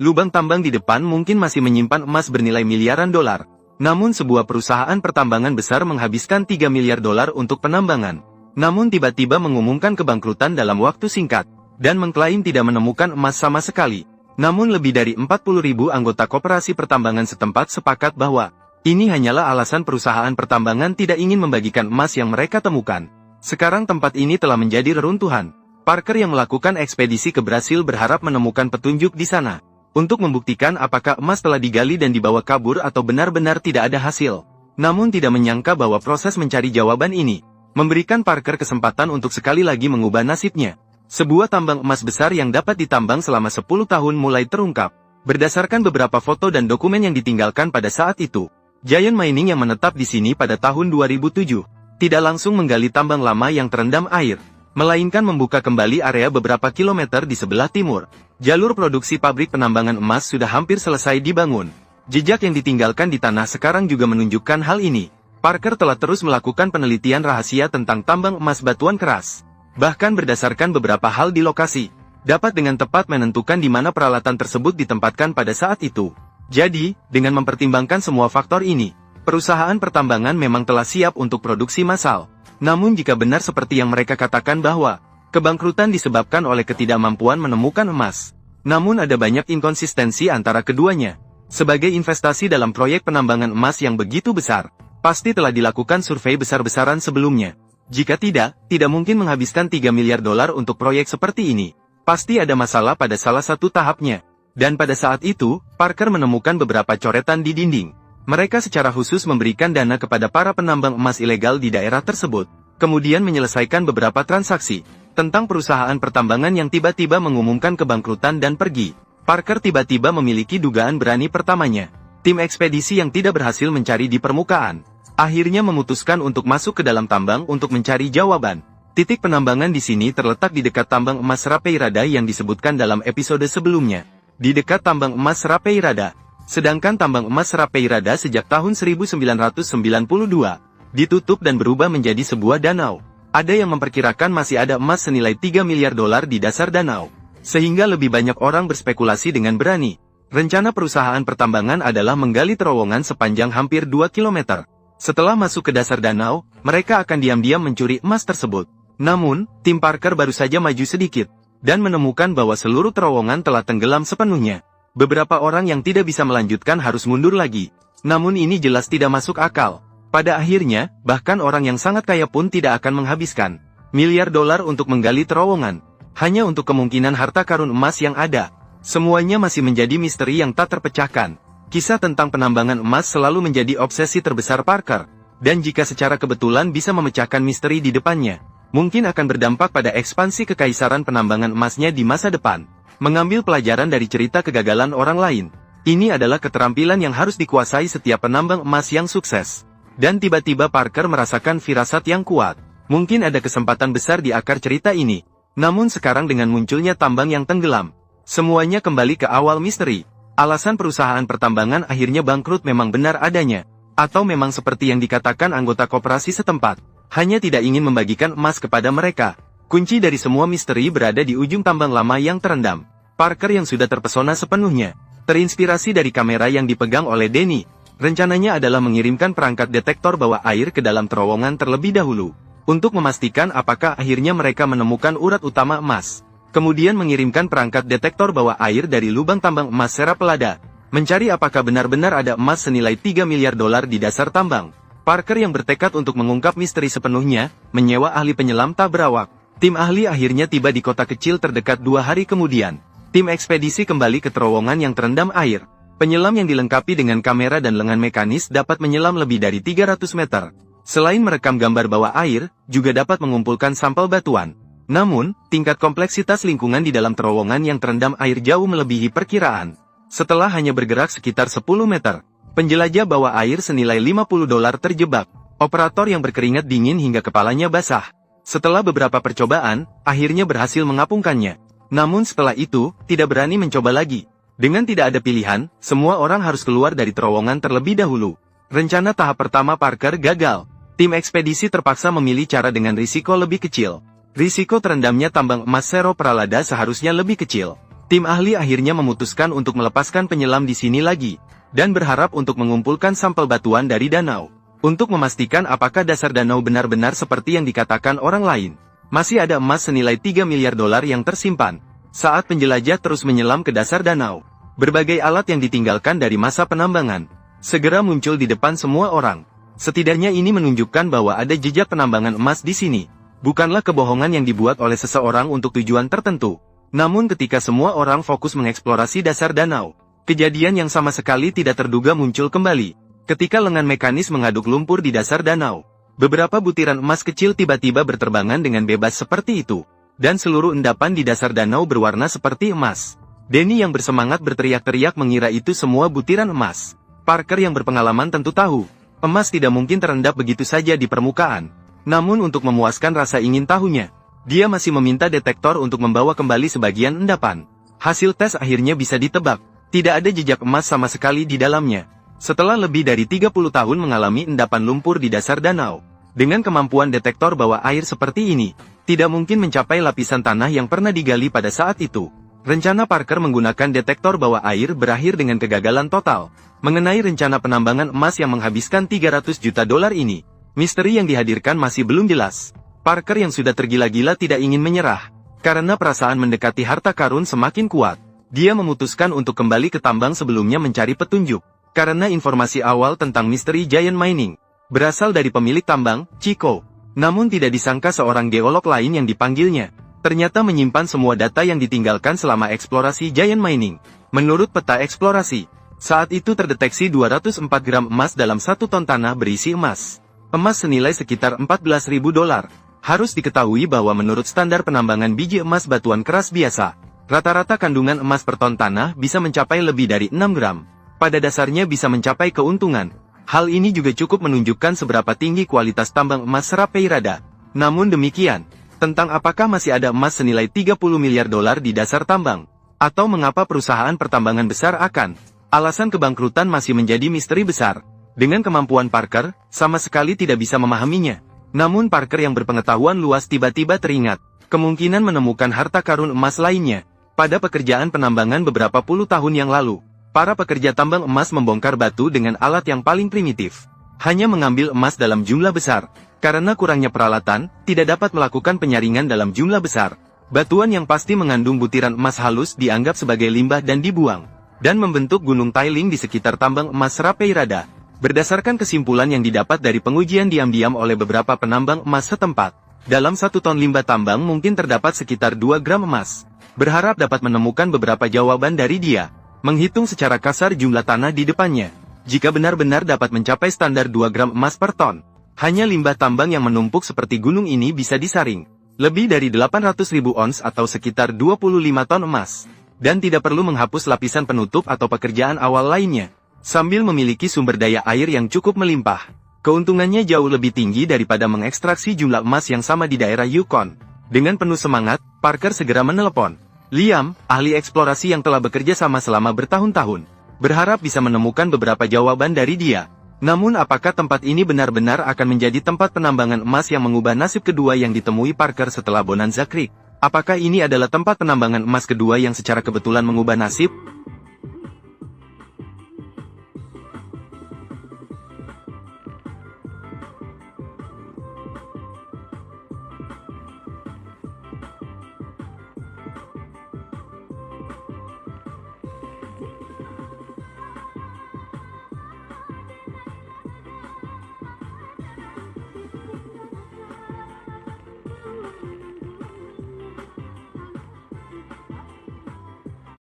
Lubang tambang di depan mungkin masih menyimpan emas bernilai miliaran dolar. Namun sebuah perusahaan pertambangan besar menghabiskan 3 miliar dolar untuk penambangan. Namun tiba-tiba mengumumkan kebangkrutan dalam waktu singkat, dan mengklaim tidak menemukan emas sama sekali. Namun lebih dari 40.000 anggota koperasi pertambangan setempat sepakat bahwa ini hanyalah alasan perusahaan pertambangan tidak ingin membagikan emas yang mereka temukan. Sekarang tempat ini telah menjadi reruntuhan. Parker yang melakukan ekspedisi ke Brasil berharap menemukan petunjuk di sana, untuk membuktikan apakah emas telah digali dan dibawa kabur atau benar-benar tidak ada hasil. Namun tidak menyangka bahwa proses mencari jawaban ini memberikan Parker kesempatan untuk sekali lagi mengubah nasibnya. Sebuah tambang emas besar yang dapat ditambang selama 10 tahun mulai terungkap. Berdasarkan beberapa foto dan dokumen yang ditinggalkan pada saat itu, Giant Mining yang menetap di sini pada tahun 2007, tidak langsung menggali tambang lama yang terendam air, melainkan membuka kembali area beberapa kilometer di sebelah timur. Jalur produksi pabrik penambangan emas sudah hampir selesai dibangun. Jejak yang ditinggalkan di tanah sekarang juga menunjukkan hal ini. Parker telah terus melakukan penelitian rahasia tentang tambang emas batuan keras. Bahkan berdasarkan beberapa hal di lokasi, dapat dengan tepat menentukan di mana peralatan tersebut ditempatkan pada saat itu. Jadi, dengan mempertimbangkan semua faktor ini, perusahaan pertambangan memang telah siap untuk produksi massal. Namun jika benar seperti yang mereka katakan bahwa kebangkrutan disebabkan oleh ketidakmampuan menemukan emas, namun ada banyak inkonsistensi antara keduanya. Sebagai investasi dalam proyek penambangan emas yang begitu besar, pasti telah dilakukan survei besar-besaran sebelumnya. Jika tidak mungkin menghabiskan 3 miliar dolar untuk proyek seperti ini. Pasti ada masalah pada salah satu tahapnya. Dan pada saat itu, Parker menemukan beberapa coretan di dinding. Mereka secara khusus memberikan dana kepada para penambang emas ilegal di daerah tersebut, kemudian menyelesaikan beberapa transaksi tentang perusahaan pertambangan yang tiba-tiba mengumumkan kebangkrutan dan pergi. Parker tiba-tiba memiliki dugaan berani pertamanya. Tim ekspedisi yang tidak berhasil mencari di permukaan, akhirnya memutuskan untuk masuk ke dalam tambang untuk mencari jawaban. Titik penambangan di sini terletak di dekat tambang emas Rapeirada yang disebutkan dalam episode sebelumnya. Di dekat tambang emas Rapeirada. Sedangkan tambang emas Rapeirada sejak tahun 1992 ditutup dan berubah menjadi sebuah danau. Ada yang memperkirakan masih ada emas senilai 3 miliar dolar di dasar danau. Sehingga lebih banyak orang berspekulasi dengan berani. Rencana perusahaan pertambangan adalah menggali terowongan sepanjang hampir 2 km. Setelah masuk ke dasar danau, mereka akan diam-diam mencuri emas tersebut. Namun, tim Parker baru saja maju sedikit, dan menemukan bahwa seluruh terowongan telah tenggelam sepenuhnya. Beberapa orang yang tidak bisa melanjutkan harus mundur lagi. Namun ini jelas tidak masuk akal. Pada akhirnya, bahkan orang yang sangat kaya pun tidak akan menghabiskan miliar dolar untuk menggali terowongan, hanya untuk kemungkinan harta karun emas yang ada. Semuanya masih menjadi misteri yang tak terpecahkan. Kisah tentang penambangan emas selalu menjadi obsesi terbesar Parker, dan jika secara kebetulan bisa memecahkan misteri di depannya, mungkin akan berdampak pada ekspansi kekaisaran penambangan emasnya di masa depan. Mengambil pelajaran dari cerita kegagalan orang lain, ini adalah keterampilan yang harus dikuasai setiap penambang emas yang sukses. Dan tiba-tiba Parker merasakan firasat yang kuat. Mungkin ada kesempatan besar di akar cerita ini. Namun sekarang dengan munculnya tambang yang tenggelam, semuanya kembali ke awal misteri. Alasan perusahaan pertambangan akhirnya bangkrut memang benar adanya, atau memang seperti yang dikatakan anggota koperasi setempat, hanya tidak ingin membagikan emas kepada mereka. Kunci dari semua misteri berada di ujung tambang lama yang terendam. Parker yang sudah terpesona sepenuhnya, terinspirasi dari kamera yang dipegang oleh Danny, rencananya adalah mengirimkan perangkat detektor bawah air ke dalam terowongan terlebih dahulu, untuk memastikan apakah akhirnya mereka menemukan urat utama emas. Kemudian mengirimkan perangkat detektor bawah air dari lubang tambang emas Serapelada, mencari apakah benar-benar ada emas senilai 3 miliar dolar di dasar tambang. Parker yang bertekad untuk mengungkap misteri sepenuhnya, menyewa ahli penyelam tak berawak. Tim ahli akhirnya tiba di kota kecil terdekat 2 hari kemudian. Tim ekspedisi kembali ke terowongan yang terendam air. Penyelam yang dilengkapi dengan kamera dan lengan mekanis dapat menyelam lebih dari 300 meter. Selain merekam gambar bawah air, juga dapat mengumpulkan sampel batuan. Namun, tingkat kompleksitas lingkungan di dalam terowongan yang terendam air jauh melebihi perkiraan. Setelah hanya bergerak sekitar 10 meter, penjelajah bawah air senilai 50 dolar terjebak. Operator yang berkeringat dingin hingga kepalanya basah. Setelah beberapa percobaan, akhirnya berhasil mengapungkannya. Namun setelah itu, tidak berani mencoba lagi. Dengan tidak ada pilihan, semua orang harus keluar dari terowongan terlebih dahulu. Rencana tahap pertama Parker gagal. Tim ekspedisi terpaksa memilih cara dengan risiko lebih kecil. Risiko terendamnya tambang emas Serapelada seharusnya lebih kecil. Tim ahli akhirnya memutuskan untuk melepaskan penyelam di sini lagi, dan berharap untuk mengumpulkan sampel batuan dari danau. Untuk memastikan apakah dasar danau benar-benar seperti yang dikatakan orang lain. Masih ada emas senilai 3 miliar dolar yang tersimpan. Saat penjelajah terus menyelam ke dasar danau, berbagai alat yang ditinggalkan dari masa penambangan segera muncul di depan semua orang. Setidaknya ini menunjukkan bahwa ada jejak penambangan emas di sini. Bukanlah kebohongan yang dibuat oleh seseorang untuk tujuan tertentu. Namun ketika semua orang fokus mengeksplorasi dasar danau, kejadian yang sama sekali tidak terduga muncul kembali. Ketika lengan mekanis mengaduk lumpur di dasar danau, beberapa butiran emas kecil tiba-tiba berterbangan dengan bebas seperti itu. Dan seluruh endapan di dasar danau berwarna seperti emas. Danny yang bersemangat berteriak-teriak mengira itu semua butiran emas. Parker yang berpengalaman tentu tahu, emas tidak mungkin terendap begitu saja di permukaan. Namun untuk memuaskan rasa ingin tahunya, dia masih meminta detektor untuk membawa kembali sebagian endapan. Hasil tes akhirnya bisa ditebak, tidak ada jejak emas sama sekali di dalamnya. Setelah lebih dari 30 tahun mengalami endapan lumpur di dasar danau, dengan kemampuan detektor bawah air seperti ini, tidak mungkin mencapai lapisan tanah yang pernah digali pada saat itu. Rencana Parker menggunakan detektor bawah air berakhir dengan kegagalan total. Mengenai rencana penambangan emas yang menghabiskan 300 juta dolar ini, misteri yang dihadirkan masih belum jelas. Parker yang sudah tergila-gila tidak ingin menyerah. Karena perasaan mendekati harta karun semakin kuat, dia memutuskan untuk kembali ke tambang sebelumnya mencari petunjuk. Karena informasi awal tentang misteri Giant Mining berasal dari pemilik tambang, Chico. Namun tidak disangka seorang geolog lain yang dipanggilnya ternyata menyimpan semua data yang ditinggalkan selama eksplorasi Giant Mining. Menurut peta eksplorasi, saat itu terdeteksi 204 gram emas dalam 1 ton tanah berisi emas. Emas senilai sekitar 14.000 dolar. Harus diketahui bahwa menurut standar penambangan biji emas batuan keras biasa, rata-rata kandungan emas per ton tanah bisa mencapai lebih dari 6 gram. Pada dasarnya bisa mencapai keuntungan. Hal ini juga cukup menunjukkan seberapa tinggi kualitas tambang emas Serapeirada. Namun demikian, tentang apakah masih ada emas senilai 30 miliar dolar di dasar tambang, atau mengapa perusahaan pertambangan besar akan alasan kebangkrutan masih menjadi misteri besar. Dengan kemampuan Parker, sama sekali tidak bisa memahaminya. Namun Parker yang berpengetahuan luas tiba-tiba teringat kemungkinan menemukan harta karun emas lainnya. Pada pekerjaan penambangan beberapa puluh tahun yang lalu, para pekerja tambang emas membongkar batu dengan alat yang paling primitif. Hanya mengambil emas dalam jumlah besar. Karena kurangnya peralatan, tidak dapat melakukan penyaringan dalam jumlah besar. Batuan yang pasti mengandung butiran emas halus dianggap sebagai limbah dan dibuang, dan membentuk gunung tiling di sekitar tambang emas Serapeirada. Berdasarkan kesimpulan yang didapat dari pengujian diam-diam oleh beberapa penambang emas setempat, dalam 1 ton limbah tambang mungkin terdapat sekitar 2 gram emas. Berharap dapat menemukan beberapa jawaban dari dia. Menghitung secara kasar jumlah tanah di depannya. Jika benar-benar dapat mencapai standar 2 gram emas per ton, hanya limbah tambang yang menumpuk seperti gunung ini bisa disaring. Lebih dari 800.000 ons atau sekitar 25 ton emas. Dan tidak perlu menghapus lapisan penutup atau pekerjaan awal lainnya. Sambil memiliki sumber daya air yang cukup melimpah, keuntungannya jauh lebih tinggi daripada mengekstraksi jumlah emas yang sama di daerah Yukon. Dengan penuh semangat, Parker segera menelepon Liam, ahli eksplorasi yang telah bekerja sama selama bertahun-tahun, berharap bisa menemukan beberapa jawaban dari dia. Namun apakah tempat ini benar-benar akan menjadi tempat penambangan emas yang mengubah nasib kedua yang ditemui Parker setelah Bonanza Creek? Apakah ini adalah tempat penambangan emas kedua yang secara kebetulan mengubah nasib?